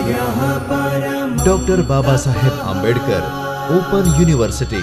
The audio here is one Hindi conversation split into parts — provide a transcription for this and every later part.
Doctor Baba Saheb Ambedkar open university.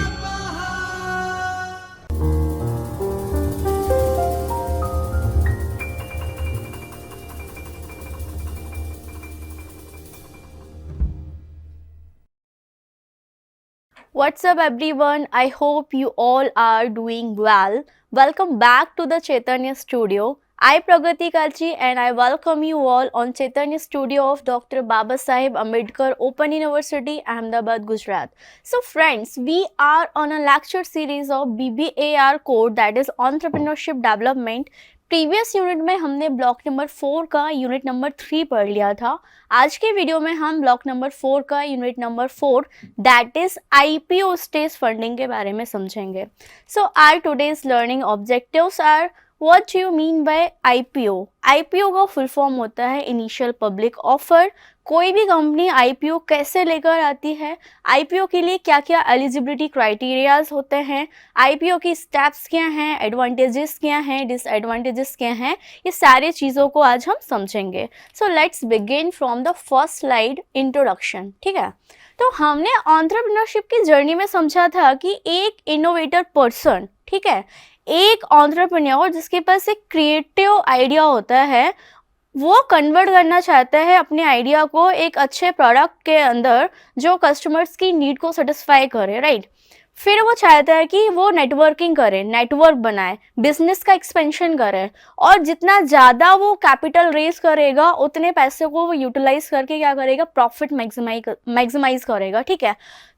What's up everyone? I hope you all are doing well. Welcome back to the Chaitanya Studio. I Pragati Kalchi and I welcome you all on Chaitanya Studio of Dr. Baba Saheb Ambedkar Open University, Ahmedabad, Gujarat. So friends, we are on a lecture series of BBAR code, that is Entrepreneurship Development. Previous unit में हमने ब्लॉक नंबर 4 का यूनिट नंबर 3 पढ़ लिया था। आज के वीडियो में हम ब्लॉक नंबर 4 का unit number 4 that is IPO stage funding के बारे में समझेंगे। So are today's learning objectives are what you mean by IPO. IPO का फुल फॉर्म होता है इनिशियल पब्लिक ऑफर। कोई भी कंपनी आईपीओ कैसे लेकर आती है, आईपीओ के लिए क्या क्या एलिजिबिलिटी क्राइटेरियाज होते हैं, आईपीओ की स्टेप्स क्या हैं, एडवांटेजेस क्या हैं, डिसएडवांटेजेस क्या हैं, ये सारी चीज़ों को आज हम समझेंगे। So let's begin from the first slide, introduction. ठीक है, तो हमने एंटरप्रेन्योरशिप की जर्नी में समझा था कि एक इनोवेटर पर्सन, ठीक है, एक एंटरप्रेन्योर जिसके पास एक क्रिएटिव आइडिया होता है, वो कन्वर्ट करना चाहता है अपने आइडिया को एक अच्छे प्रोडक्ट के अंदर जो कस्टमर्स की नीड को सेटिस्फाई करे, राइट। फिर वो चाहता है कि वो नेटवर्किंग करे, नेटवर्क बनाए, बिजनेस का एक्सपेंशन करे, और जितना ज़्यादा वो कैपिटल रेज करेगा उतने पैसे को वो यूटिलाइज करके क्या करेगा, प्रॉफिट मैक्सिमाइज करेगा। ठीक है,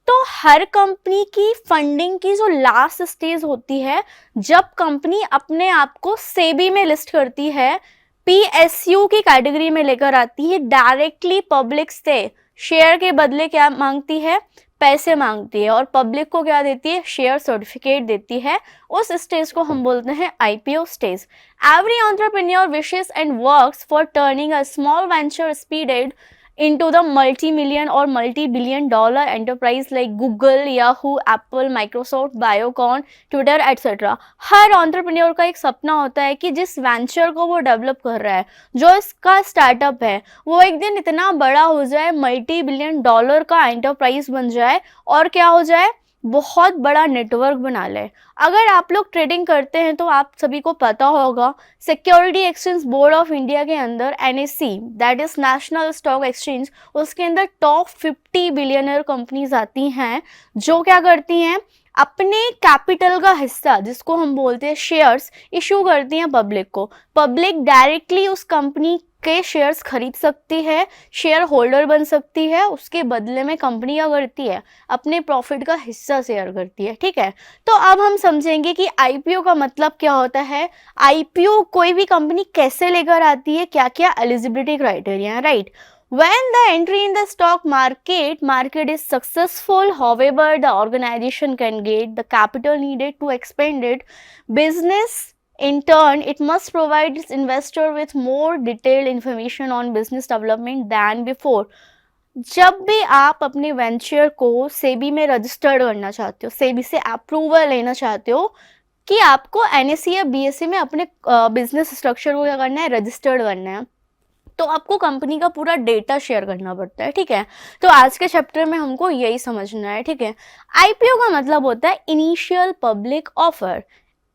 तो हर कंपनी की फंडिंग की जो लास्ट स्टेज होती है, जब कंपनी अपने आप को सेबी में लिस्ट करती है, पीएसयू की कैटेगरी में लेकर आती है, डायरेक्टली पब्लिक से शेयर के बदले क्या मांगती है, पैसे मांगती है, और पब्लिक को क्या देती है, शेयर सर्टिफिकेट देती है। उस स्टेज को हम बोलते हैं IPO stage. Every entrepreneur wishes and works for turning a small venture speeded into the multi-million or multi-billion dollar enterprise like Google, Yahoo, Apple, Microsoft, Biocon, Twitter, etc. Her entrepreneur का एक सपना होता है कि जिस वेंचर को वो डेवलप कर रहा है, जो इसका स्टार्टअप है, वो एक दिन इतना बड़ा हो जाए, मल्टी बिलियन डॉलर का एंटरप्राइज बन जाए, और क्या हो जाए, बहुत बड़ा नेटवर्क बना ले। अगर आप लोग ट्रेडिंग करते हैं तो आप सभी को पता होगा, security exchange board of India के अंदर NSC, that is national stock exchange, उसके अंदर टॉप 50 बिलियनर कंपनीज आती हैं जो क्या करती हैं, अपने कैपिटल का हिस्सा जिसको हम बोलते हैं शेयर्स, इशू करती हैं पब्लिक को। पब्लिक डायरेक्टली उस कंपनी के शेयर्स खरीद सकती है, शेयर होल्डर बन सकती है, उसके बदले में कंपनी क्या करती है, अपने प्रॉफिट का हिस्सा शेयर करती है। ठीक है, तो अब हम समझेंगे कि आईपीओ का मतलब क्या होता है, आईपीओ कोई भी कंपनी कैसे लेकर आती है, क्या क्या एलिजिबिलिटी क्राइटेरिया है, right. When the entry in the stock market is successful, however, the organization can get the capital needed to expand its business. In turn, it must provide its investor with more detailed information on business development than before. जब भी आप अपने वेंचर को सेबी में रजिस्टर्ड करना चाहते हो, सेबी से अप्रूवल लेना चाहते हो कि आपको एनएससी या बीएससी में अपने बिजनेस स्ट्रक्चर को क्या करना है, रजिस्टर्ड करना है, तो आपको कंपनी का पूरा डेटा शेयर करना पड़ता है। ठीक है, तो आज के चैप्टर में हमको यही समझना है। ठीक है, आईपीओ का मतलब होता है initial public offer.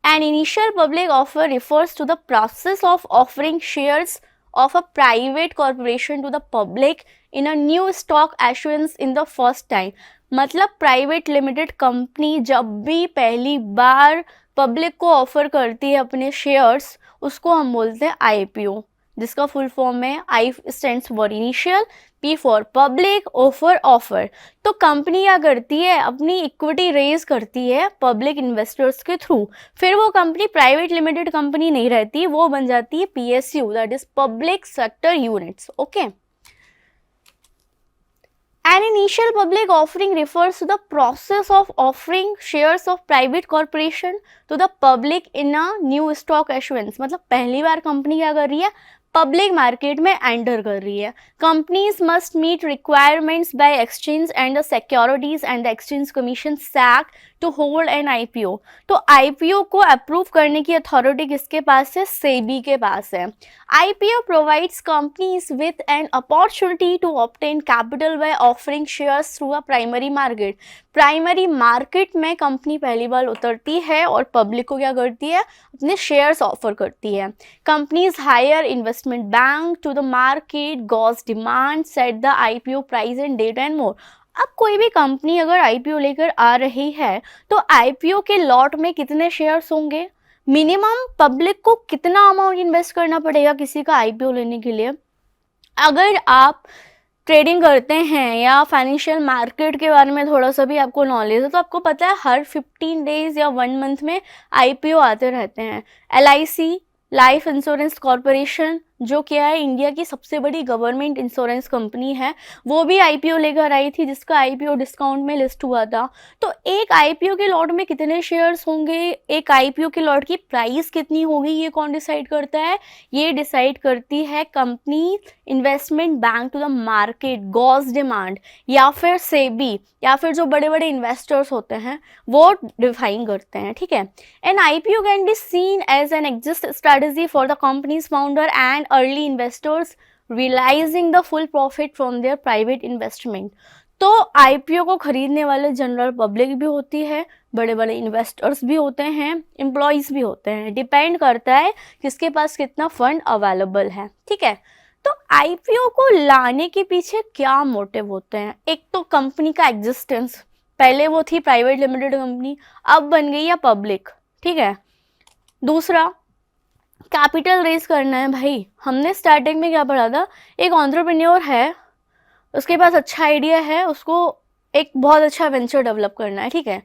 An initial public offer refers to the process of offering shares of a private corporation to the public in a new stock issuance in the first time. मतलब प्राइवेट लिमिटेड कंपनी जब भी पहली बार पब्लिक को ऑफर करती है अपने शेयर्स, उसको हम बोलते हैं आईपीओ, जिसका फुल फॉर्म है I stands for initial, P for public, O for offer. तो कंपनी क्या करती है, अपनी इक्विटी रेज करती है पब्लिक इन्वेस्टर्स के थ्रू। फिर वो कंपनी प्राइवेट लिमिटेड कंपनी नहीं रहती, वो बन जाती है PSU, that is public sector units. Okay, An initial public offering refers to the process of offering shares of private corporation to the public in a new stock issuance. मतलब पहली बार कंपनी क्या कर रही है, पब्लिक मार्केट में एंटर कर रही है। Companies must meet requirements by exchange and the securities and the exchange commission SEC to hold an IPO. तो आईपीओ को अप्रूव करने की अथॉरिटी किसके पास है? सेबी के पास है। IPO provides companies with an opportunity to obtain capital by offering shares through a primary market. Primary market में कंपनी पहली बार उतरती है और पब्लिक को क्या करती है? अपने शेयर्स ऑफर करती है। Companies hire investment bank to the market, gauge demand, set the IPO price and date and more. अब कोई भी कंपनी अगर आईपीओ लेकर आ रही है तो आईपीओ के लॉट में कितने शेयर्स होंगे, मिनिमम पब्लिक को कितना अमाउंट इन्वेस्ट करना पड़ेगा किसी का आईपीओ लेने के लिए। अगर आप ट्रेडिंग करते हैं या फाइनेंशियल मार्केट के बारे में थोड़ा सा भी आपको नॉलेज है तो आपको पता है हर 15 डेज या 1 मंथ में आईपीओ आते रहते हैं। एलआईसी, लाइफ इंश्योरेंस कॉरपोरेशन, जो क्या है इंडिया की सबसे बड़ी गवर्नमेंट इंश्योरेंस कंपनी है, वो भी आईपीओ लेकर आई थी जिसका आईपीओ डिस्काउंट में लिस्ट हुआ था। तो एक आईपीओ के लॉट में कितने शेयर्स होंगे, एक आईपीओ के लॉट की प्राइस कितनी होगी, ये कौन डिसाइड करता है? ये डिसाइड करती है company investment bank to the market, gauge demand, या फिर सेबी, या फिर जो बड़े बड़े इन्वेस्टर्स होते हैं वो डिफाइन करते हैं। ठीक है। An IPO can be seen as an exist strategy for the companies founder and early investors realizing the full profit from their private investment. तो आईपीओ को खरीदने वाले जनरल पब्लिक भी होती है, बड़े बड़े इन्वेस्टर्स भी होते हैं, एम्प्लॉयज भी होते हैं, डिपेंड करता है किसके पास कितना फंड अवेलेबल है। ठीक है। तो आईपीओ को लाने के पीछे क्या मोटिव होते हैं? एक तो कंपनी का एग्जिस्टेंस, पहले वो थी प्राइवेट लिमिटेड कंपनी, अब बन गई है पब्लिक। ठीक है। दूसरा, कैपिटल रेज करना है। भाई हमने स्टार्टिंग में क्या पढ़ा था? एक एंटरप्रेन्योर है, उसके पास अच्छा आइडिया है, उसको एक बहुत अच्छा वेंचर डेवलप करना है। ठीक है।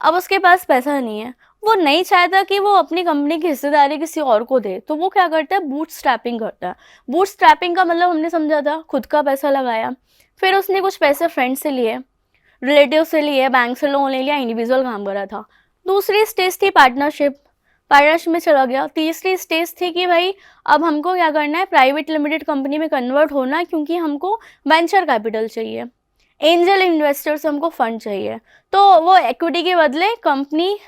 अब उसके पास पैसा नहीं है, वो नहीं चाहता कि वो अपनी कंपनी की हिस्सेदारी किसी और को दे, तो वो क्या करता है? बूट स्ट्रैपिंग करता है। बूट स्ट्रैपिंग का मतलब हमने समझा था खुद का पैसा लगाया, फिर उसने कुछ पैसे फ्रेंड से लिए, रिलेटिव से लिए, बैंक से लोन ले लिया, इंडिविजुअल काम करा था। दूसरी स्टेज थी पार्टनरशिप, पार्टनरशिप में चला गया। तीसरी स्टेज थी कि भाई अब हमको क्या करना है? प्राइवेट लिमिटेड कंपनी में कन्वर्ट होना, क्योंकि हमको वेंचर कैपिटल चाहिए, एंजल इन्वेस्टर से हमको फंड चाहिए। तो वो इक्विटी के बदले कंपनी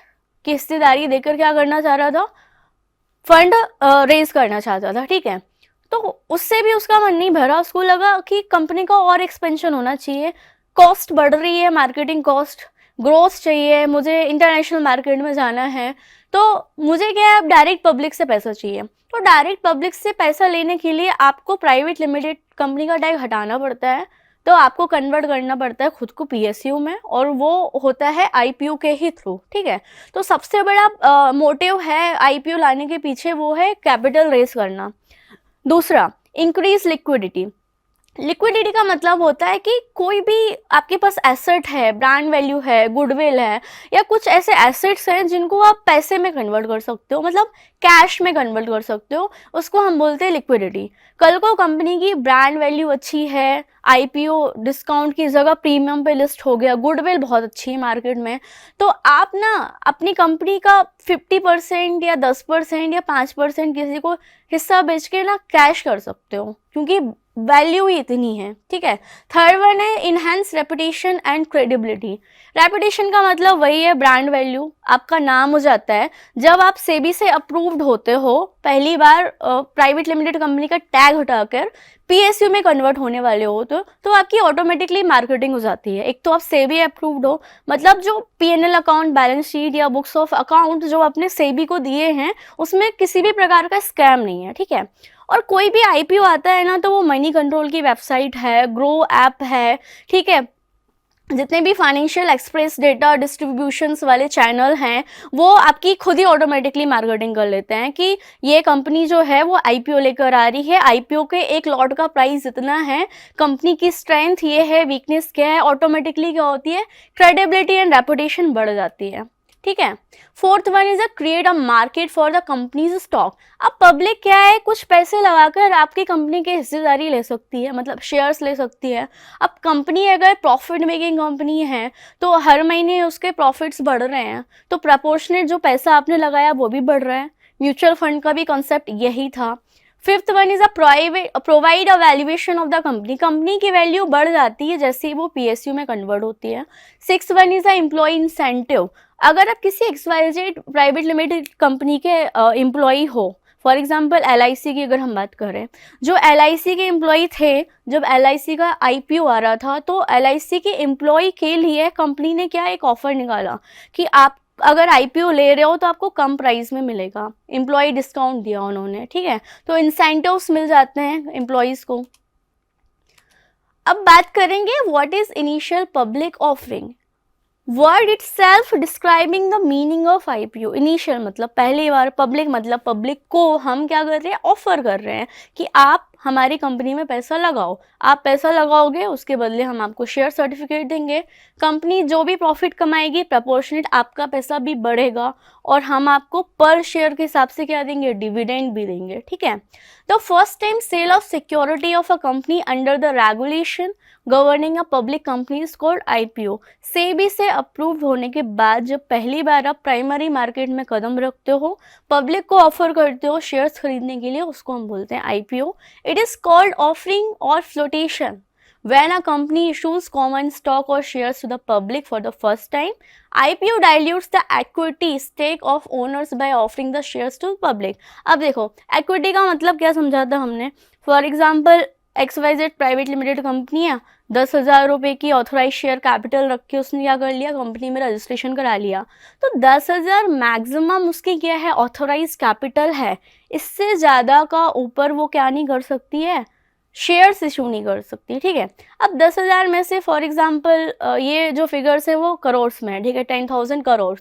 की हिस्सेदारी देकर क्या करना चाह रहा था? फंड रेज करना चाहता था। ठीक है। तो उससे भी उसका मन नहीं भरा, उसको लगा कि कंपनी का और एक्सपेंशन होना चाहिए, कॉस्ट बढ़ रही है, मार्केटिंग कॉस्ट, ग्रोथ चाहिए, मुझे इंटरनेशनल मार्केट में जाना है, तो मुझे क्या है? अब डायरेक्ट पब्लिक से पैसा चाहिए। तो डायरेक्ट पब्लिक से पैसा लेने के लिए आपको प्राइवेट लिमिटेड कंपनी का टैग हटाना पड़ता है, तो आपको कन्वर्ट करना पड़ता है खुद को पीएसयू में, और वो होता है आईपीओ के ही थ्रू। ठीक है। तो सबसे बड़ा मोटिव है आईपीओ लाने के पीछे, वो है कैपिटल रेज करना। दूसरा, इंक्रीज लिक्विडिटी। लिक्विडिटी का मतलब होता है कि कोई भी आपके पास एसेट है, ब्रांड वैल्यू है, गुडविल है, या कुछ ऐसे एसेट्स हैं जिनको आप पैसे में कन्वर्ट कर सकते हो, मतलब कैश में कन्वर्ट कर सकते हो, उसको हम बोलते हैं लिक्विडिटी। कल को कंपनी की ब्रांड वैल्यू अच्छी है, आईपीओ डिस्काउंट की जगह प्रीमियम पे लिस्ट हो गया, गुडविल बहुत अच्छी है मार्केट में, तो आप ना अपनी कंपनी का 50% या 10% या 5% किसी को हिस्सा बेच के ना कैश कर सकते हो, क्योंकि वैल्यू ही इतनी है। ठीक है। थर्ड वन है enhance reputation and credibility. Reputation का मतलब वही है ब्रांड वैल्यू, आपका नाम हो जाता है जब आप सेबी से अप्रूव्ड होते हो, पहली बार प्राइवेट लिमिटेड कंपनी का टैग हटाकर पीएसयू में कन्वर्ट होने वाले हो, तो आपकी ऑटोमेटिकली मार्केटिंग हो जाती है। एक तो आप सेबी अप्रूव्ड हो, मतलब जो पीएनएल अकाउंट, बैलेंस शीट या बुक्स ऑफ अकाउंट जो आपने सेबी को दिए हैं उसमें किसी भी प्रकार का स्कैम नहीं है। ठीक है। और कोई भी आईपीओ आता है ना, तो वो मनी कंट्रोल की वेबसाइट है, ग्रो ऐप है, ठीक है, जितने भी फाइनेंशियल एक्सप्रेस डेटा डिस्ट्रीब्यूशंस वाले चैनल हैं वो आपकी खुद ही ऑटोमेटिकली मार्केटिंग कर लेते हैं कि ये कंपनी जो है वो आईपीओ लेकर आ रही है, आईपीओ के एक लॉट का प्राइस इतना है, कंपनी की स्ट्रेंथ ये है, वीकनेस क्या है, ऑटोमेटिकली क्या होती है? क्रेडिबिलिटी एंड रेपुटेशन बढ़ जाती है। ठीक है। Fourth one is a create a market for the companies stock. अब पब्लिक क्या है? कुछ पैसे लगाकर आपकी कंपनी की हिस्सेदारी ले सकती है, मतलब शेयर्स ले सकती है। अब कंपनी अगर प्रॉफिट मेकिंग कंपनी है तो हर महीने उसके प्रॉफिट्स बढ़ रहे हैं, तो प्रपोर्शनेट जो पैसा आपने लगाया वो भी बढ़ रहा है। म्यूचुअल फंड का भी कॉन्सेप्ट यही था। Fifth one is provide a valuation of the company, company की वैल्यू बढ़ जाती है जैसे ही वो पीएसयू में कन्वर्ट होती है। Six one is a employ incentive, अगर आप किसी XYZ प्राइवेट लिमिटेड कंपनी के एम्प्लॉय हो, फॉर एग्जाम्पल LIC की अगर हम बात करें, जो LIC के एम्प्लॉय थे, जब LIC का IPO आ रहा था तो LIC के एम्प्लॉय के लिए कंपनी ने क्या एक ऑफर निकाला कि आप अगर IPO ले रहे हो तो आपको कम प्राइस में मिलेगा, एम्प्लॉय डिस्काउंट दिया उन्होंने, ठीक है, तो इंसेंटिव्स मिल जाते हैं एम्प्लॉयज़ को। अब बात करेंगे what is initial public offering. Word it self describing the meaning of IPO। Initial मतलब पहली बार, पब्लिक मतलब पब्लिक को हम क्या कर रहे हैं, ऑफर कर रहे हैं कि आप हमारी कंपनी में पैसा लगाओ, आप पैसा लगाओगे उसके बदले हम आपको शेयर सर्टिफिकेट देंगे, कंपनी जो भी प्रॉफिट कमाएगी प्रपोर्शनेट आपका पैसा भी बढ़ेगा और हम आपको पर शेयर के हिसाब से क्या देंगे, डिविडेंड भी देंगे, ठीक है। The first time sale of security of a company under the regulation governing a public company is called IPO। SEBI से अप्रूव होने के बाद जब पहली बार आप प्राइमरी मार्केट में कदम रखते हो, पब्लिक को ऑफर करते हो शेयर्स खरीदने के लिए, उसको हम बोलते हैं IPO। It is called offering और flotation when a company issues common stock or shares to the public for the first time. IPO dilutes the equity stake of owners by offering the shares to public। अब देखो equity का मतलब क्या समझा था हमने, for example XYZ private limited company है, 10,000 रुपये की ऑथोराइज शेयर कैपिटल रख के उसने क्या कर लिया, कंपनी में रजिस्ट्रेशन करा लिया, तो 10,000 मैक्सिमम उसकी क्या है, ऑथोराइज कैपिटल है, इससे ज़्यादा का ऊपर वो क्या नहीं कर सकती है, शेयर्स इशू नहीं कर सकती, ठीक है। अब 10,000 में से फॉर एग्जांपल ये जो फिगर्स है वो करोड़्स में है, ठीक है, 10,000 करोड़,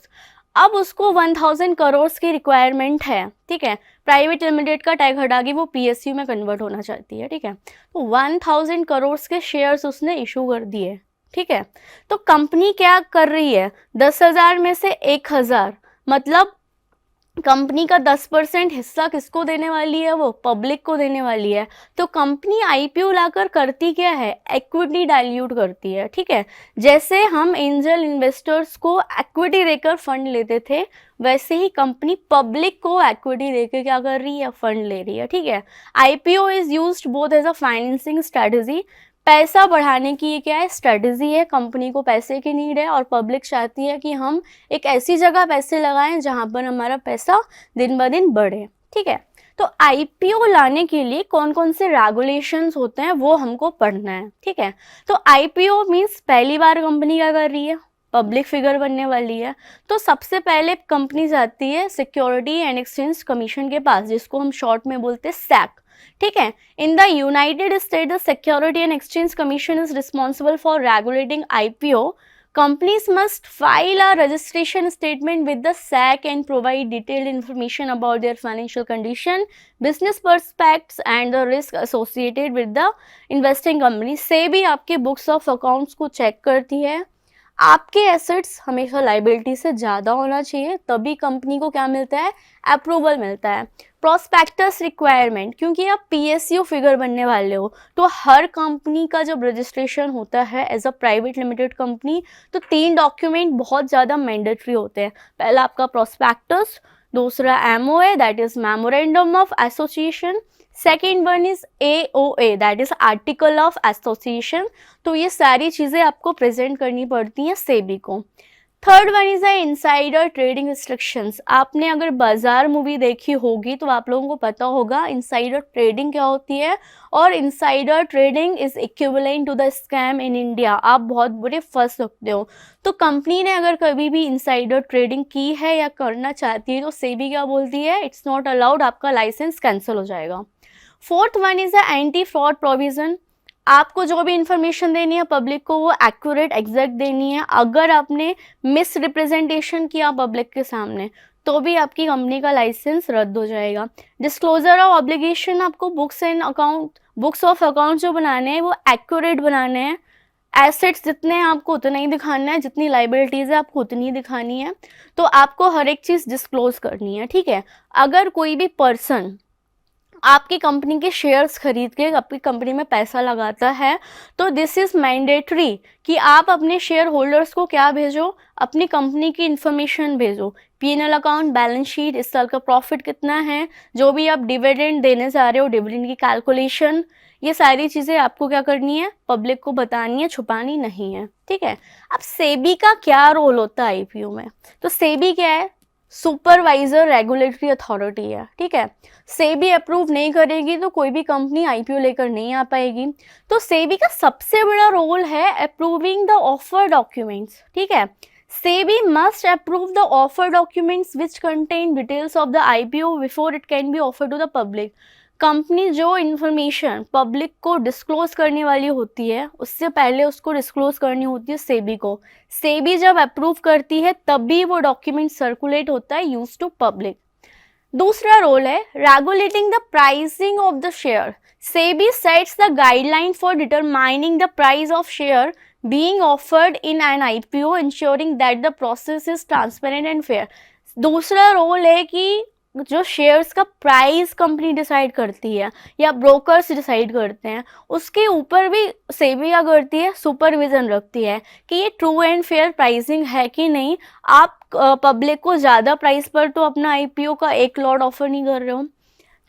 अब उसको 1,000 करोड़ की रिक्वायरमेंट है, ठीक है, प्राइवेट लिमिटेड का टैग हटा के वो PSU में कन्वर्ट होना चाहती है, ठीक है, तो 1,000 करोड़ के शेयर्स उसने इशू कर दिए, ठीक है। तो कंपनी क्या कर रही है, 10,000 में से 1,000 मतलब कंपनी का 10% हिस्सा किसको देने वाली है, वो पब्लिक को देने वाली है। तो कंपनी IPO लाकर करती क्या है, एक्विटी डाइल्यूट करती है, ठीक है। जैसे हम एंजल इन्वेस्टर्स को एक्विटी देकर फंड लेते थे, वैसे ही कंपनी पब्लिक को एक्विटी देकर क्या कर रही है, फंड ले रही है, ठीक है। IPO is used both as a financing strategy, पैसा बढ़ाने की ये क्या है, स्ट्रेटजी है, कंपनी को पैसे की नीड है और पब्लिक चाहती है कि हम एक ऐसी जगह पैसे लगाएं जहां पर हमारा पैसा दिन ब दिन बढ़े, ठीक है। तो IPO लाने के लिए कौन कौन से रेगुलेशंस होते हैं वो हमको पढ़ना है, ठीक है। तो IPO मीन्स पहली बार कंपनी क्या कर रही है, पब्लिक फिगर बनने वाली है, तो सबसे पहले कंपनी जाती है सिक्योरिटी एंड एक्सचेंज कमीशन के पास, जिसको हम शॉर्ट में बोलते हैं SEC, ठीक है। In the United state the security and exchange commission is responsible for regulating IPO। Companies must file a registration statement with the SEC and provide detailed information about their financial condition, business prospects and the risk associated with the investing company। से भी आपके books of accounts को check करती है, आपके एसेट्स हमेशा लाइबिलिटी से ज़्यादा होना चाहिए, तभी कंपनी को क्या मिलता है, अप्रूवल मिलता है। प्रोस्पेक्टस रिक्वायरमेंट, क्योंकि आप PSU फिगर बनने वाले हो, तो हर कंपनी का जब रजिस्ट्रेशन होता है as a private limited company, तो 3 डॉक्यूमेंट बहुत ज़्यादा मैंडेटरी होते हैं। पहला आपका प्रोस्पेक्टस, दूसरा MOA that is memorandum of association, second one is AOA that is article of association. तो ये सारी चीज़ें आपको प्रेजेंट करनी पड़ती हैं सेबी को। Third one is insider trading restrictions. आपने अगर बाजार मूवी देखी होगी तो आप लोगों को पता होगा इनसाइडर ट्रेडिंग क्या होती है, और insider trading is equivalent to the scam in India. आप बहुत बुरे फंस सकते हो। तो कंपनी ने अगर कभी भी इनसाइडर ट्रेडिंग की है या करना चाहती है तो सेबी क्या बोलती है, इट्स नॉट अलाउड, आपका लाइसेंस कैंसिल हो जाएगा। Fourth one is anti fraud provision. आपको जो भी इंफॉर्मेशन देनी है पब्लिक को वो एक्यूरेट एग्जैक्ट देनी है। अगर आपने मिस रिप्रेजेंटेशन किया पब्लिक के सामने तो भी आपकी कंपनी का लाइसेंस रद्द हो जाएगा। डिस्क्लोजर ऑफ ऑब्लिगेशन, आपको बुक्स ऑफ अकाउंट जो बनाने हैं वो एक्यूरेट बनाने हैं। एसेट्स जितने हैं आपको उतना ही दिखाना है, जितनी लाइबिलिटीज़ है आपको उतनी ही दिखानी है। तो आपको हर एक चीज़ डिस्क्लोज करनी है, ठीक है। अगर कोई भी पर्सन आपकी कंपनी के शेयर्स खरीद के आपकी कंपनी में पैसा लगाता है तो दिस इज़ मैंडेटरी कि आप अपने शेयर होल्डर्स को क्या भेजो, अपनी कंपनी की इन्फॉर्मेशन भेजो। P&L अकाउंट, बैलेंस शीट, इस साल का प्रॉफिट कितना है, जो भी आप डिविडेंड देने जा रहे हो डिविडेंड की कैलकुलेशन, ये सारी चीज़ें आपको क्या करनी है, पब्लिक को बतानी है, छुपानी नहीं है, ठीक है। अब सेबी का क्या रोल होता है आईपीओ में, तो सेबी क्या है, सुपरवाइजर रेगुलेटरी अथॉरिटी है, ठीक है। सेबी अप्रूव नहीं करेगी तो कोई भी कंपनी आईपीओ लेकर नहीं आ पाएगी। तो सेबी का सबसे बड़ा रोल है अप्रूविंग द ऑफर डॉक्यूमेंट्स, ठीक है। SEBI must approve the offer documents which contain details of the IPO before it can be offer to the public. Company जो इन्फॉर्मेशन पब्लिक को डिस्क्लोज करने वाली होती है उससे पहले उसको डिस्क्लोज करनी होती है सेबी को। सेबी जब अप्रूव करती है तभी वो डॉक्यूमेंट सर्कुलेट होता है यूज टू पब्लिक। दूसरा रोल है regulating the pricing of the share. SEBI sets the guideline for determining the price of share being offered in an IPO, ensuring that the process is transparent and fair। दूसरा रोल है कि जो शेयर्स का प्राइस कंपनी डिसाइड करती है या ब्रोकर्स डिसाइड करते हैं उसके ऊपर भी सेबी क्या करती है, सुपरविजन रखती है कि ये ट्रू एंड फेयर प्राइसिंग है कि नहीं। आप पब्लिक को ज़्यादा प्राइस पर तो अपना आईपीओ का एक लॉट ऑफर नहीं कर रहे हो।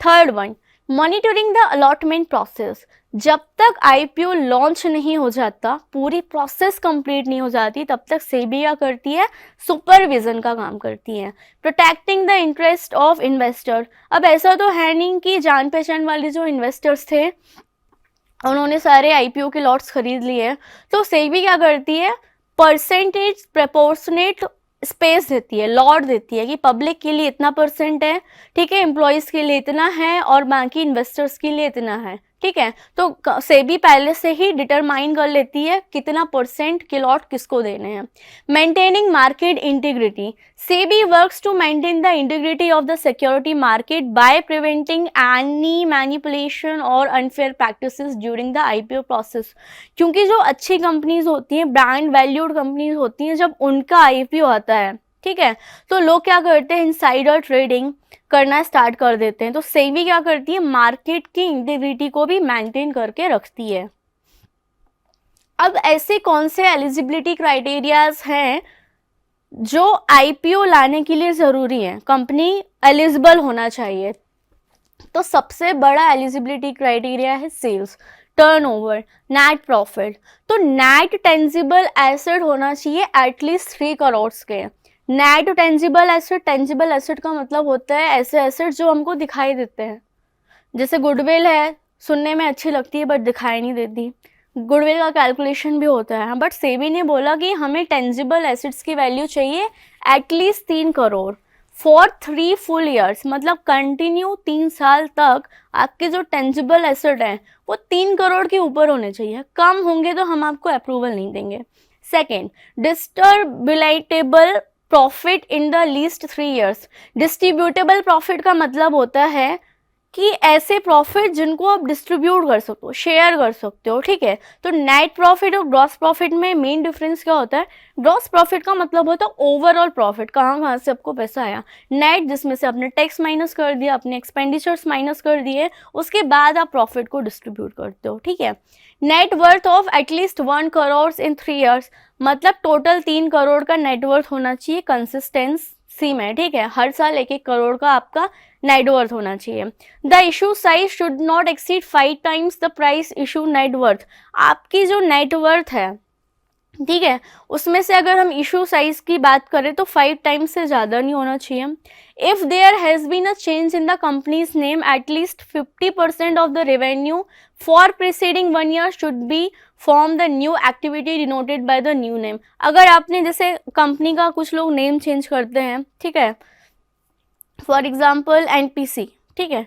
Third one, monitoring the allotment process. जब तक आईपीओ लॉन्च नहीं हो जाता, पूरी प्रोसेस कंप्लीट नहीं हो जाती, तब तक सेबी क्या करती है, सुपरविजन का काम करती है। Protecting the interest of investor. अब ऐसा तो है नहीं कि जान पहचान वाले जो इन्वेस्टर्स थे उन्होंने सारे आईपीओ के लॉट्स खरीद लिए, तो सेबी क्या करती है, परसेंटेज प्रपोर्शनेट स्पेस देती है, लॉट देती है कि पब्लिक के लिए इतना परसेंट है, ठीक है, एम्प्लॉयज़ के लिए इतना है और बाकी इन्वेस्टर्स के लिए इतना है, ठीक है। तो सेबी पहले से ही डिटरमाइन कर लेती है कितना परसेंट के लॉट किसको देने हैं। Maintaining market integrity. SEBI works to maintain the integrity of the security market by preventing any manipulation और unfair practices during the IPO process. क्योंकि जो अच्छी कंपनीज होती हैं, ब्रांड वैल्यूड कंपनीज होती हैं, जब उनका आईपीओ आता है, ठीक है, तो लोग क्या करते हैं, इनसाइडर ट्रेडिंग करना स्टार्ट कर देते हैं। तो सेबी क्या करती है, मार्केट की इंटीग्रिटी को भी मेंटेन करके रखती है। अब ऐसे कौन से एलिजिबिलिटी क्राइटेरियाज हैं जो आईपीओ लाने के लिए ज़रूरी है, कंपनी एलिजिबल होना चाहिए। तो सबसे बड़ा एलिजिबिलिटी क्राइटेरिया है सेल्स, टर्नओवर, नेट प्रॉफिट। तो नेट टेंजिबल एसेट होना चाहिए एटलीस्ट 3 करोड़ के। नेट टेंजिबल एसेट का मतलब होता है ऐसे एसेट जो हमको दिखाई देते हैं, जैसे गुडविल है, सुनने में अच्छी लगती है बट दिखाई नहीं देती, गुडविल का कैलकुलेशन भी होता है। बट सेबी ने बोला कि हमें टेंजिबल एसेट्स की वैल्यू चाहिए at least 3 crore for 3 full years, मतलब कंटिन्यू 3 साल तक आपके जो टेंजिबल एसेट हैं वो 3 करोड़ के ऊपर होने चाहिए। कम होंगे तो हम आपको अप्रूवल नहीं देंगे। Second, distributable profit in the least 3 years. Distributable profit का मतलब होता है कि ऐसे प्रॉफिट जिनको आप डिस्ट्रीब्यूट कर सकते हो, शेयर कर सकते हो, ठीक है। तो नेट प्रॉफिट और ग्रॉस प्रॉफिट में मेन डिफरेंस क्या होता है, ग्रॉस प्रॉफिट का मतलब होता है ओवरऑल प्रॉफिट, कहाँ से आपको पैसा आया। नेट जिसमें से आपने टैक्स माइनस कर दिया, अपने एक्सपेंडिचर्स माइनस कर दिए, उसके बाद आप प्रॉफिट को डिस्ट्रीब्यूट करते हो, ठीक है। Net worth of at least 1 crore in 3 years, मतलब टोटल 3 करोड़ का नेटवर्थ होना चाहिए कंसिस्टेंसी में, ठीक है। हर साल 1-1 करोड़ का आपका नेटवर्थ होना चाहिए। The issue size should not exceed 5 times the price issue net worth. आपकी जो नेटवर्थ है, ठीक है, उसमें से अगर हम इशू साइज की बात करें तो 5 टाइम्स से ज़्यादा नहीं होना चाहिए। If there has been a change in the companies name, at least 50% of the revenue for preceding 1 year should be form the new activity denoted by the new name. अगर आपने जैसे कंपनी का कुछ लोग नेम चेंज करते हैं, ठीक है, फॉर एग्जाम्पल एनपीसी, ठीक है,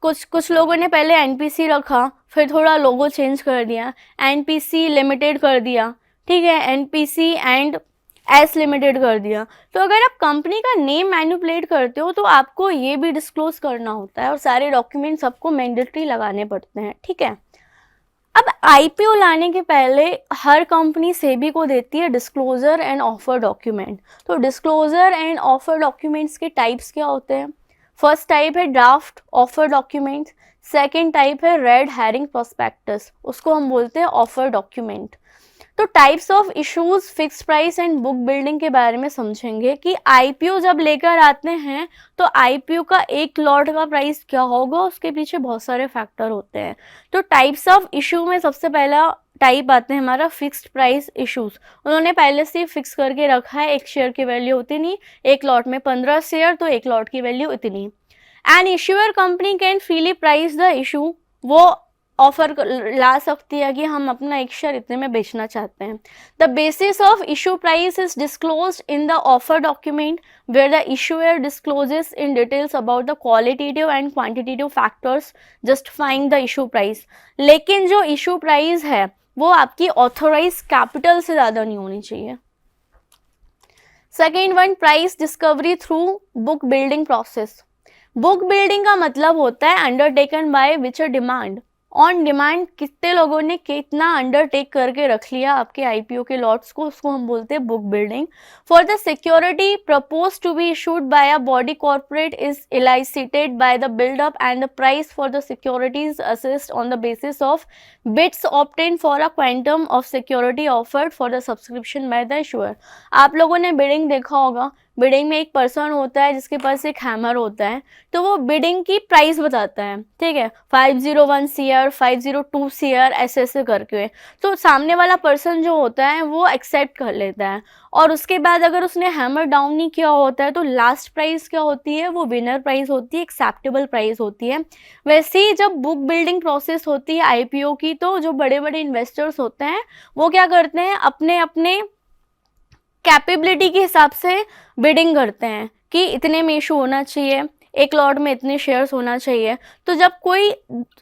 कुछ लोगों ने पहले एनपीसी रखा, फिर थोड़ा लोगो चेंज कर दिया, एनपीसी लिमिटेड कर दिया, ठीक है, एनपीसी एंड एस लिमिटेड कर दिया। तो अगर आप कंपनी का नेम मैनिपुलेट करते हो तो आपको ये भी डिस्क्लोज करना होता है और सारे डॉक्यूमेंट्स आपको मैंडेटरी लगाने पड़ते हैं, ठीक है। अब आईपीओ लाने के पहले हर कंपनी सेबी को देती है डिस्क्लोजर एंड ऑफर डॉक्यूमेंट। तो डिस्क्लोजर एंड ऑफर डॉक्यूमेंट्स के टाइप्स क्या होते हैं? फर्स्ट टाइप है draft offer document, second type है रेड हेरिंग प्रोस्पेक्टस, उसको हम बोलते हैं ऑफर डॉक्यूमेंट। तो types of issues, fix price and book building के बारे में समझेंगे कि आईपीओ जब लेकर आते हैं तो आईपीओ का एक लॉट का प्राइस क्या होगा, उसके पीछे बहुत सारे फैक्टर होते हैं। तो टाइप्स ऑफ इशू में सबसे पहला टाइप आते हैं हमारा फिक्स्ड प्राइस इश्यूज। उन्होंने पहले से फिक्स करके रखा है, एक शेयर की वैल्यू इतनी, एक लॉट में 15 शेयर, तो एक लॉट की वैल्यू इतनी। An issuer company can freely price the issue, वो ऑफर ला सकती है कि हम अपना एक शेयर इतने में बेचना चाहते हैं। The basis of issue price is disclosed in the offer document where the issuer discloses in details about the qualitative and quantitative factors justifying the issue price. लेकिन जो इशू प्राइस है वो आपकी ऑथोराइज कैपिटल से ज़्यादा नहीं होनी चाहिए। Second one, price discovery through book building process. Book building का मतलब होता है undertaken by which demand, on demand कितने लोगों ने कितना अंडरटेक करके रख लिया आपके आईपीओ के लॉट्स को, उसको हम बोलते हैं book building. For the security propose to be issued by a body corporate is elicited by the build-up and the price for the securities assessed on the basis of bids obtained for a quantum of security offered for the subscription by the issuer। आप लोगों ने बिडिंग देखा होगा, बिडिंग में एक पर्सन होता है जिसके पास एक हैमर होता है, तो वो बिडिंग की प्राइस बताता है, ठीक है, 501 सीआर, 502 सीआर, ऐसे ऐसे करके। तो सामने वाला पर्सन जो होता है वो एक्सेप्ट कर लेता है, और उसके बाद अगर उसने हैमर डाउन नहीं किया होता है तो लास्ट प्राइस क्या होती है, वो विनर प्राइस होती है, एक्सेप्टेबल प्राइस होती है। वैसे ही जब बुक बिल्डिंग प्रोसेस होती है आईपीओ की, तो जो बड़े बड़े इन्वेस्टर्स होते हैं वो क्या करते हैं, अपने अपने कैपेबिलिटी के हिसाब से बिडिंग करते हैं कि इतने में इशू होना चाहिए, एक लॉट में इतने शेयर्स होना चाहिए। तो जब कोई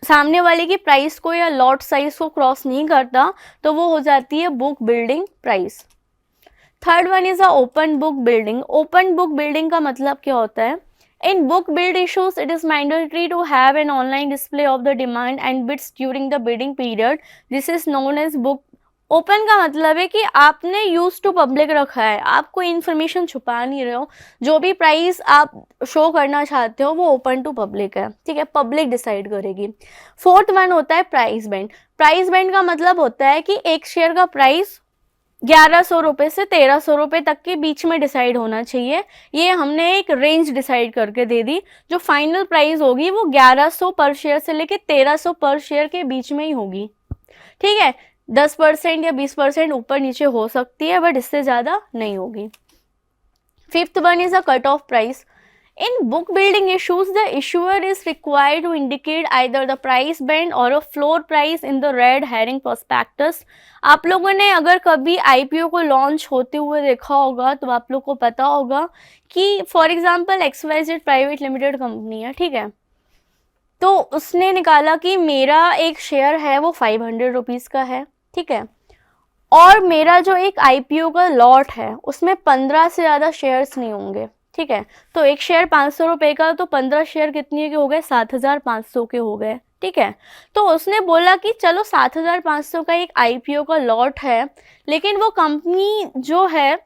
सामने वाले की प्राइस को या लॉट साइज को क्रॉस नहीं करता तो वो हो जाती है book building price. Third one is a open book building. Open book building का मतलब क्या होता है, in book build issues it is mandatory to have an online display of the demand and bids during the bidding period, this is known as book. Open का मतलब है कि आपने यूज टू पब्लिक रखा है, आप कोई इन्फॉर्मेशन छुपा नहीं रहे हो, जो भी प्राइस आप शो करना चाहते हो वो ओपन टू पब्लिक है, ठीक है, पब्लिक डिसाइड करेगी। फोर्थ वन होता है प्राइस बैंड। प्राइस बैंड का मतलब होता है कि एक शेयर का प्राइस 1100 रुपये से 1300 रुपये तक के बीच में डिसाइड होना चाहिए। ये हमने एक रेंज डिसाइड करके दे दी, जो फाइनल प्राइस होगी वो 1100 पर शेयर से लेके 1300 पर शेयर के बीच में ही होगी, ठीक है। 10% या 20% ऊपर नीचे हो सकती है, बट इससे ज़्यादा नहीं होगी। Fifth one is a cut off price. In book building issues, the issuer is required to indicate either the price band or a floor price in the red herring prospectus। आप लोगों ने अगर कभी IPO को लॉन्च होते हुए देखा होगा तो आप लोग को पता होगा कि for example XYZ private limited company है, ठीक है, तो उसने निकाला कि मेरा एक शेयर है वो 500 रुपीज़ का है, ठीक है, और मेरा जो एक IPO का लॉट है उसमें 15 से ज़्यादा शेयर्स नहीं होंगे, ठीक है। तो एक शेयर 500 रुपये का, तो 15 शेयर कितने के हो गए, 7500 के हो गए, ठीक है। तो उसने बोला कि चलो 7500 का एक IPO का लॉट है, लेकिन वो कंपनी जो है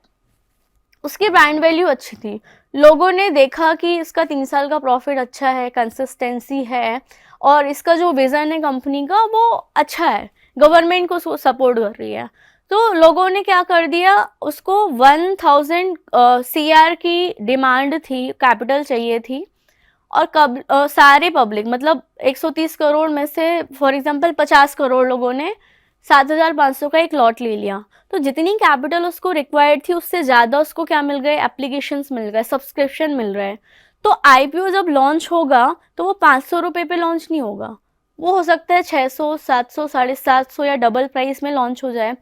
उसकी ब्रांड वैल्यू अच्छी थी, लोगों ने देखा कि इसका 3 साल का प्रॉफिट अच्छा है, कंसिस्टेंसी है, और इसका जो विज़न है कंपनी का वो अच्छा है, गवर्नमेंट को सपोर्ट कर रही है। तो लोगों ने क्या कर दिया, उसको 1000 CR की डिमांड थी, कैपिटल चाहिए थी, और सारे पब्लिक मतलब 130 करोड़ में से फॉर एग्जांपल 50 करोड़ लोगों ने 7500 का एक लॉट ले लिया। तो जितनी कैपिटल उसको रिक्वायर्ड थी उससे ज़्यादा उसको क्या मिल गए, एप्लीकेशंस मिल गए, सब्सक्रिप्शन मिल रहे हैं। तो IPO जब लॉन्च होगा तो वो 500 रुपये पे लॉन्च नहीं होगा, वो हो सकता है 600, 700, 750 या डबल प्राइस में लॉन्च हो जाए।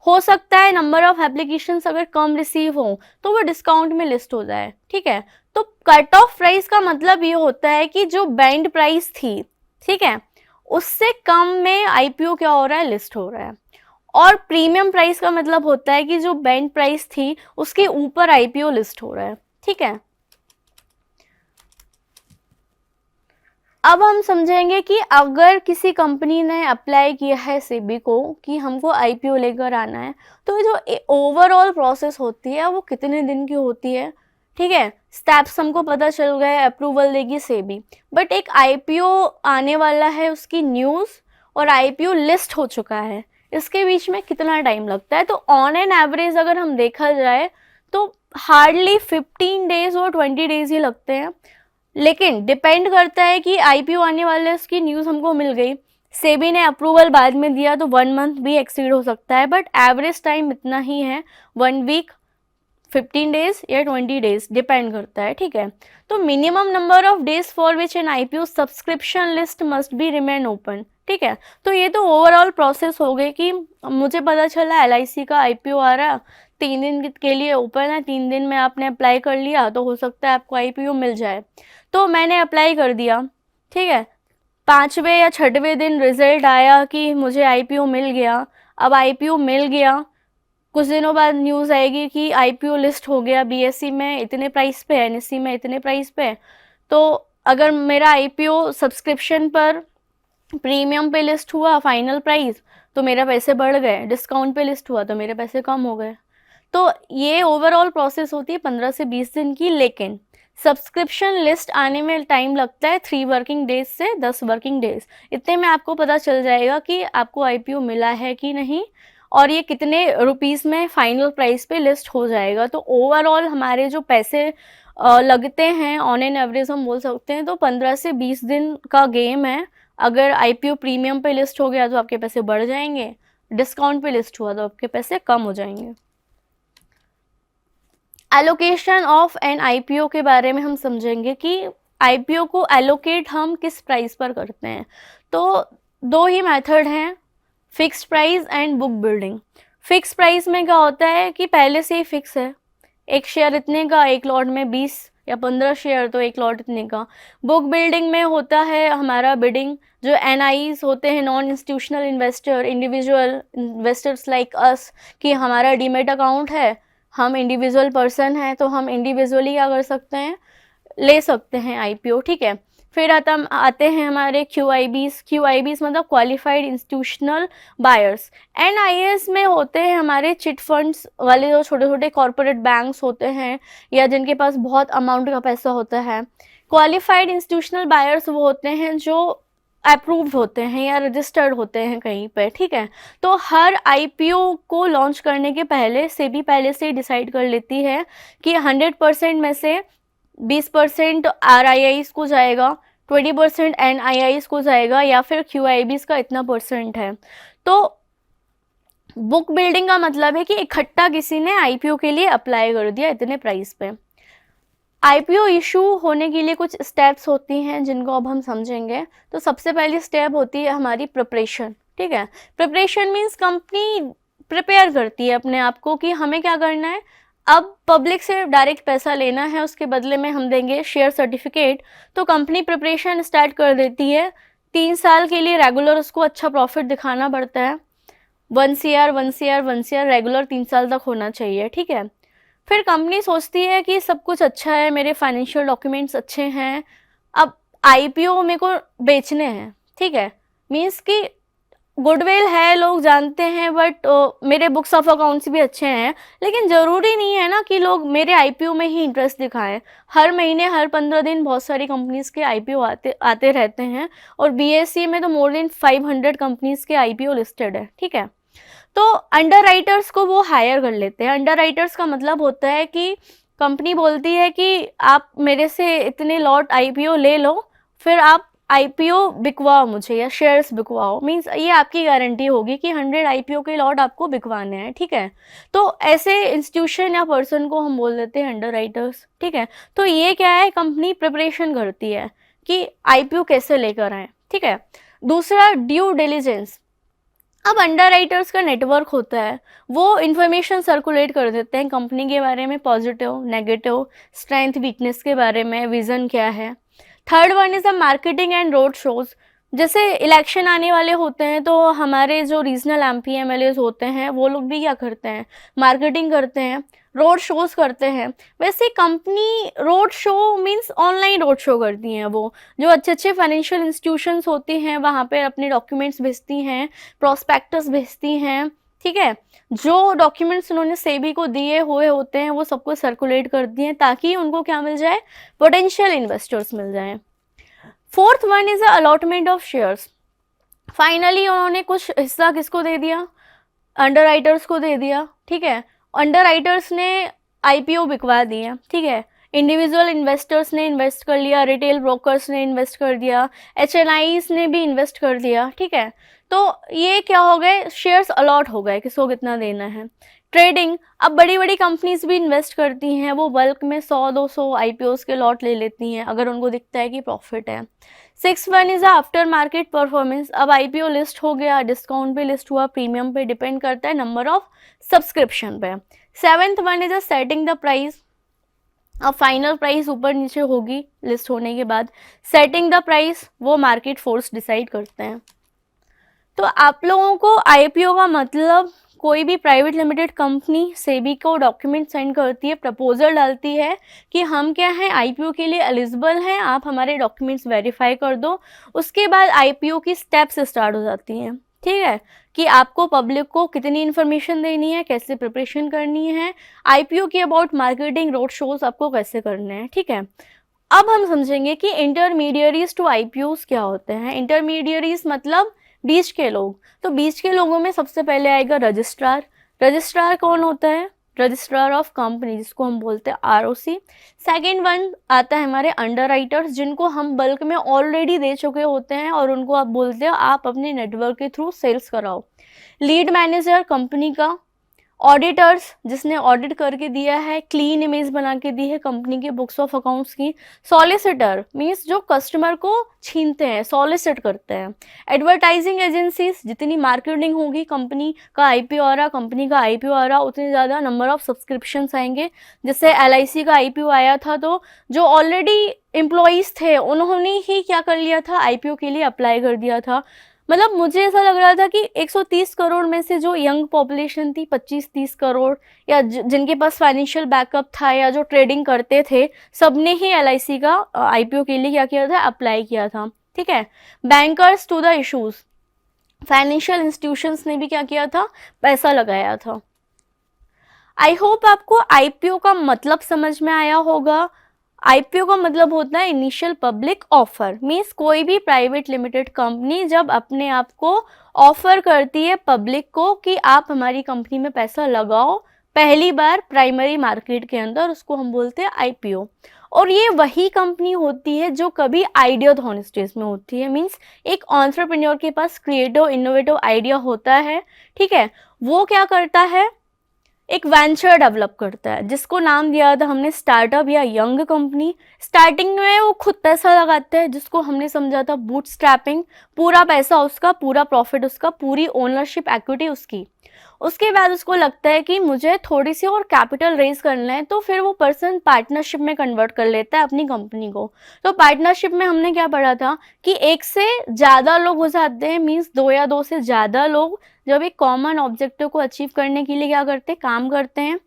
हो सकता है नंबर ऑफ एप्लीकेशंस अगर कम रिसीव हो तो वो डिस्काउंट में लिस्ट हो जाए, ठीक है। तो कट ऑफ प्राइस का मतलब ये होता है कि जो बैंड प्राइस थी, ठीक है, उससे कम में IPO क्या हो रहा है, लिस्ट हो रहा है। और प्रीमियम प्राइस का मतलब होता है कि जो बैंड प्राइस थी उसके ऊपर IPO लिस्ट हो रहा है, ठीक है। अब हम समझेंगे कि अगर किसी कंपनी ने अप्लाई किया है सेबी को कि हमको IPO लेकर आना है, तो जो ओवरऑल प्रोसेस होती है वो कितने दिन की होती है, ठीक है। स्टेप्स हमको पता चल गए, अप्रूवल देगी सेबी, बट एक IPO आने वाला है, उसकी न्यूज़ और IPO लिस्ट हो चुका है, इसके बीच में कितना टाइम लगता है? तो ऑन एन एवरेज अगर हम देखा जाए तो हार्डली 15 डेज और 20 डेज ही लगते हैं। लेकिन डिपेंड करता है कि आईपीओ आने वाले उसकी न्यूज़ हमको मिल गई, सेबी ने अप्रूवल बाद में दिया तो 1 मंथ भी एक्सीड हो सकता है, बट एवरेज टाइम इतना ही है, 1 वीक, 15 डेज या 20 डेज डिपेंड करता है, ठीक है। तो minimum number of days for which N IPO subscription list must be remain open, ठीक है। तो ये तो ओवरऑल प्रोसेस हो गई कि मुझे पता चला एलआईसी का आईपीओ आ रहा, 3 दिन के लिए ओपन है, 3 दिन में आपने अप्लाई कर लिया तो हो सकता है आपको आईपीओ मिल जाए। तो मैंने अप्लाई कर दिया, ठीक है। 5वें या 6वें दिन रिजल्ट आया कि मुझे आईपीओ मिल गया। अब आईपीओ मिल गया, कुछ दिनों बाद न्यूज़ आएगी कि आईपीओ लिस्ट हो गया, बीएसई में इतने प्राइस पे, एनएसई में इतने प्राइस पे। तो अगर मेरा आईपीओ सब्सक्रिप्शन पर प्रीमियम पे लिस्ट हुआ फाइनल प्राइस तो मेरे पैसे बढ़ गए, डिस्काउंट पे लिस्ट हुआ तो मेरे पैसे कम हो गए। तो ये ओवरऑल प्रोसेस होती है 15 से 20 दिन की, लेकिन सब्सक्रिप्शन लिस्ट आने में टाइम लगता है 3 वर्किंग डेज से 10 वर्किंग डेज। इतने में आपको पता चल जाएगा कि आपको आईपीओ मिला है कि नहीं और ये कितने रुपीस में फाइनल प्राइस पे लिस्ट हो जाएगा। तो ओवरऑल हमारे जो पैसे लगते हैं ऑन एन एवरेज हम बोल सकते हैं तो 15 से 20 दिन का गेम है। अगर आईपीओ प्रीमियम पे लिस्ट हो गया तो आपके पैसे बढ़ जाएंगे, डिस्काउंट पे लिस्ट हुआ तो आपके पैसे कम हो जाएंगे। एलोकेशन ऑफ एन आईपीओ के बारे में हम समझेंगे कि आईपीओ को एलोकेट हम किस प्राइस पर करते हैं। तो 2 ही मेथड हैं, fixed price and book building. Fix price में क्या होता है कि पहले से ही फिक्स है, एक शेयर इतने का, एक लॉट में 20 या 15 शेयर तो एक लॉट इतने का। बुक बिल्डिंग में होता है हमारा बिडिंग, जो एनआईज होते हैं, non institutional investor, individual investors like us, कि हमारा डीमेट अकाउंट है, हम इंडिविजुअल पर्सन हैं तो हम इंडिविजुअली क्या कर सकते हैं, ले सकते हैं आईपीओ, ठीक है। फिर आते हैं हमारे क्यूआईबीज मतलब क्वालिफाइड इंस्टीट्यूशनल बायर्स। एनआईएस में होते हैं हमारे चिट फंड्स वाले जो छोटे छोटे कॉरपोरेट बैंक्स होते हैं या जिनके पास बहुत अमाउंट का पैसा होता है। क्वालिफाइड इंस्टीट्यूशनल बायर्स वो होते हैं जो अप्रूव्ड होते हैं या रजिस्टर्ड होते हैं कहीं पे, ठीक है। तो हर आईपीओ को लॉन्च करने के पहले सेबी पहले से डिसाइड कर लेती है कि 100% में से 20% आरआईआईज को जाएगा, 20% एनआईआईज को जाएगा या फिर क्यूआईबीज का इतना परसेंट है। तो बुक बिल्डिंग का मतलब है कि इकट्ठा किसी ने आईपीओ के लिए अप्लाई कर दिया इतने प्राइस पे। आईपीओ इशू होने के लिए कुछ स्टेप्स होती हैं जिनको अब हम समझेंगे। तो सबसे पहली स्टेप होती है हमारी प्रिपरेशन, ठीक है। प्रिपरेशन मीन्स कंपनी प्रिपेयर करती है अपने आप को कि हमें क्या करना है, अब पब्लिक से डायरेक्ट पैसा लेना है, उसके बदले में हम देंगे शेयर सर्टिफिकेट। तो कंपनी प्रिपरेशन स्टार्ट कर देती है, 3 साल के लिए रेगुलर उसको अच्छा प्रॉफिट दिखाना पड़ता है, 1 CR रेगुलर 3 साल तक होना चाहिए, ठीक है। फिर कंपनी सोचती है कि सब कुछ अच्छा है, मेरे फाइनेंशियल डॉक्यूमेंट्स अच्छे हैं, अब आईपीओ मेरे को बेचने हैं, ठीक है। मीन्स कि गुडविल है, लोग जानते हैं, बट मेरे बुक्स ऑफ अकाउंट्स भी अच्छे हैं, लेकिन ज़रूरी नहीं है ना कि लोग मेरे आईपीओ में ही इंटरेस्ट दिखाएं। हर महीने हर 15 दिन बहुत सारी कंपनीज़ के आईपीओ आते रहते हैं और बीएसई में तो मोर देन 500 कंपनीज़ के आईपीओ लिस्टेड है, ठीक है। तो अंडर राइटर्स को वो हायर कर लेते हैं। अंडर राइटर्स का मतलब होता है कि कंपनी बोलती है कि आप मेरे से इतने लॉट आईपीओ ले लो, फिर आप आईपीओ बिकवाओ मुझे या शेयर्स बिकवाओ। मींस ये आपकी गारंटी होगी कि 100 आईपीओ के लॉट आपको बिकवाने हैं, ठीक है। तो ऐसे इंस्टीट्यूशन या पर्सन को हम बोल देते हैं अंडर राइटर्स, ठीक है। तो ये क्या है, कंपनी प्रिपरेशन करती है कि आईपीओ कैसे लेकर आए, ठीक है। दूसरा ड्यू डिलिजेंस। अब अंडर राइटर्स का नेटवर्क होता है, वो इन्फॉर्मेशन सर्कुलेट कर देते हैं कंपनी के बारे में, पॉजिटिव नेगेटिव, स्ट्रेंथ वीकनेस के बारे में, विजन क्या है। Third one is the marketing and road shows. जैसे इलेक्शन आने वाले होते हैं तो हमारे जो रीजनल एमपी एमएलएज होते हैं वो लोग भी क्या करते हैं, मार्केटिंग करते हैं, रोड शोज़ करते हैं। वैसे company road show means online road show करती हैं, वो जो अच्छे अच्छे फाइनेंशियल इंस्टीट्यूशंस होती हैं वहाँ पे अपने डॉक्यूमेंट्स भेजती हैं, प्रॉस्पेक्टस भेजती हैं, ठीक है। जो डॉक्यूमेंट्स उन्होंने सेबी को दिए हुए होते हैं वो सबको सर्कुलेट करती हैं ताकि उनको क्या मिल जाए, पोटेंशियल इन्वेस्टर्स मिल जाएं। Fourth one is a allotment of shares. Finally उन्होंने कुछ हिस्सा किसको दे दिया, अंडर राइटर्स को दे दिया, ठीक है। अंडर राइटर्स ने आईपीओ बिकवा दिए, ठीक है। इंडिविजुअल इन्वेस्टर्स ने इन्वेस्ट कर लिया, रिटेल ब्रोकर्स ने इन्वेस्ट कर दिया, एचएनआईज ने भी इन्वेस्ट कर दिया, ठीक है। तो ये क्या हो गए, शेयर्स अलॉट हो गए, किसको कितना देना है। ट्रेडिंग, अब बड़ी बड़ी कंपनीज भी इन्वेस्ट करती हैं, वो बल्क में 100-200 आईपीओस के लॉट ले लेती हैं अगर उनको दिखता है कि प्रॉफिट है। 6 इज आफ्टर मार्केट परफॉर्मेंस, अब आईपीओ लिस्ट हो गया, डिस्काउंट पे लिस्ट हुआ, प्रीमियम पे डिपेंड करता है, नंबर ऑफ सब्सक्रिप्शन पे। 7 इज सेटिंग द प्राइस, अब फाइनल प्राइस ऊपर नीचे होगी लिस्ट होने के बाद। सेटिंग द प्राइस वो मार्केट फोर्स डिसाइड करते हैं। तो आप लोगों को आईपीओ का मतलब, कोई भी प्राइवेट लिमिटेड कंपनी सेबी को डॉक्यूमेंट सेंड करती है, प्रपोजल डालती है कि हम क्या हैं, आईपीओ के लिए एलिजिबल हैं, आप हमारे डॉक्यूमेंट्स वेरीफाई कर दो। उसके बाद आईपीओ की स्टेप्स स्टार्ट हो जाती हैं, ठीक है, कि आपको पब्लिक को कितनी इन्फॉर्मेशन देनी है, कैसे प्रिपरेशन करनी है, आईपीओ की अबाउट मार्केटिंग, रोड शोज आपको कैसे करने हैं, ठीक है। अब हम समझेंगे कि इंटरमीडियरीज टू आईपीओज क्या होते हैं। इंटरमीडियरीज मतलब बीच के लोग। तो बीच के लोगों में सबसे पहले आएगा रजिस्ट्रार। रजिस्ट्रार कौन होता है, रजिस्ट्रार ऑफ कंपनी, जिसको हम बोलते हैं आरओसी। सेकेंड वन आता है हमारे अंडर राइटर्स, जिनको हम बल्क में ऑलरेडी दे चुके होते हैं और उनको आप बोलते हैं आप अपने नेटवर्क के थ्रू सेल्स कराओ। लीड मैनेजर कंपनी का। ऑडिटर्स, जिसने ऑडिट करके दिया है, क्लीन इमेज बना के दी है कंपनी के बुक्स ऑफ अकाउंट्स की। सॉलिसिटर मीन्स जो कस्टमर को छीनते हैं, सॉलिसिट करते हैं। एडवर्टाइजिंग एजेंसीज, जितनी मार्केटिंग होगी, कंपनी का आईपीओ आ रहा, कंपनी का आईपीओ आ रहा, उतने ज़्यादा नंबर ऑफ सब्सक्रिप्शंस आएंगे। जैसे एलआईसी का आईपीओ आया था, तो जो ऑलरेडी एम्प्लॉयज़ थे उन्होंने ही क्या कर लिया था, आईपीओ के लिए अप्लाई कर दिया था। मतलब मुझे ऐसा लग रहा था कि 130 करोड़ में से जो यंग पॉपुलेशन थी, 25-30 करोड़, या जिनके पास फाइनेंशियल बैकअप था या जो ट्रेडिंग करते थे, सबने ही एलआईसी का आईपीओ के लिए क्या किया था, अप्लाई किया था, ठीक है। Bankers to the issues, financial institutions ने भी क्या किया था, पैसा लगाया था। आई होप आपको आईपीओ का मतलब समझ में आया होगा। आईपीओ का मतलब होता है इनिशियल पब्लिक ऑफर, मीन्स कोई भी प्राइवेट लिमिटेड कंपनी जब अपने आप को ऑफर करती है पब्लिक को कि आप हमारी कंपनी में पैसा लगाओ पहली बार प्राइमरी मार्केट के अंदर, उसको हम बोलते हैं आईपीओ। और ये वही कंपनी होती है जो कभी आइडियाथॉन स्टेज में होती है, मीन्स एक एंटरप्रेन्योर के पास क्रिएटिव इनोवेटिव आइडिया होता है, ठीक है। वो क्या करता है, एक वेंचर डेवलप करता है, जिसको नाम दिया था हमने स्टार्टअप या यंग कंपनी। स्टार्टिंग में वो खुद पैसा लगाता है, जिसको हमने समझा था बूटस्ट्रैपिंग, पूरा पैसा उसका, पूरा प्रॉफिट उसका, पूरी ओनरशिप एक्विटी उसकी। उसके बाद उसको लगता है कि मुझे थोड़ी सी और कैपिटल रेज करना है, तो फिर वो पर्सन पार्टनरशिप में कन्वर्ट कर लेता है अपनी कंपनी को। तो पार्टनरशिप में हमने क्या पढ़ा था कि एक से ज़्यादा लोग हो जाते हैं, मीन्स 2 या 2 से ज़्यादा लोग जब एक कॉमन ऑब्जेक्टिव को अचीव करने के लिए क्या करते हैं, काम करते हैं,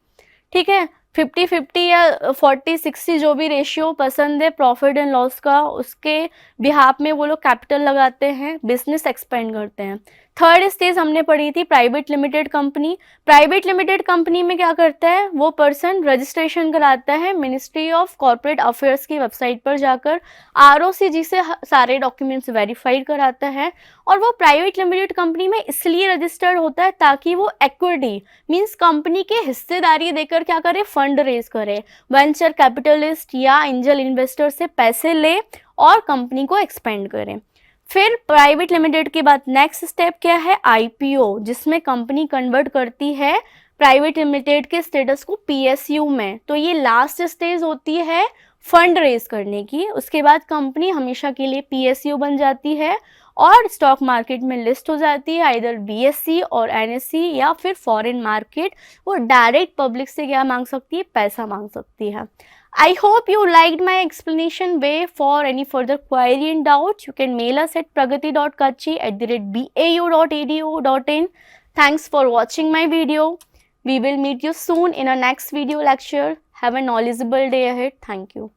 ठीक है। 50-50 या 40-60 जो भी रेशियो पसंद है प्रॉफिट एंड लॉस का, उसके बिहाफ में वो लोग कैपिटल लगाते हैं, बिजनेस एक्सपेंड करते हैं। थर्ड स्टेज हमने पढ़ी थी private limited company. Private limited company में क्या करता है, वो पर्सन रजिस्ट्रेशन कराता है मिनिस्ट्री ऑफ कॉर्पोरेट अफेयर्स की वेबसाइट पर जाकर, आरओसीजी से सारे डॉक्यूमेंट्स वेरीफाइड कराता है। और वो प्राइवेट लिमिटेड कंपनी में इसलिए रजिस्टर्ड होता है ताकि वो इक्विटी मीन्स कंपनी के हिस्सेदारी देकर क्या करे, फंड रेज करे, वेंचर कैपिटलिस्ट या एंजल इन्वेस्टर से पैसे ले और कंपनी को एक्सपेंड करें। फिर प्राइवेट लिमिटेड के बाद नेक्स्ट स्टेप क्या है, आईपीओ, जिसमें कंपनी कन्वर्ट करती है प्राइवेट लिमिटेड के स्टेटस को पीएसयू में। तो ये लास्ट स्टेज होती है फंड रेज करने की। उसके बाद कंपनी हमेशा के लिए पीएसयू बन जाती है और स्टॉक मार्केट में लिस्ट हो जाती है, आइदर बीएससी और एनएससी या फिर फॉरेन मार्केट। वो डायरेक्ट पब्लिक से क्या मांग सकती है, पैसा मांग सकती है। I hope you liked my explanation way. For any further query and doubt, you can mail us at pragati.kachi@bau.edu.in. Thanks for watching my video. We will meet you soon in our next video lecture. Have a knowledgeable day ahead. Thank you.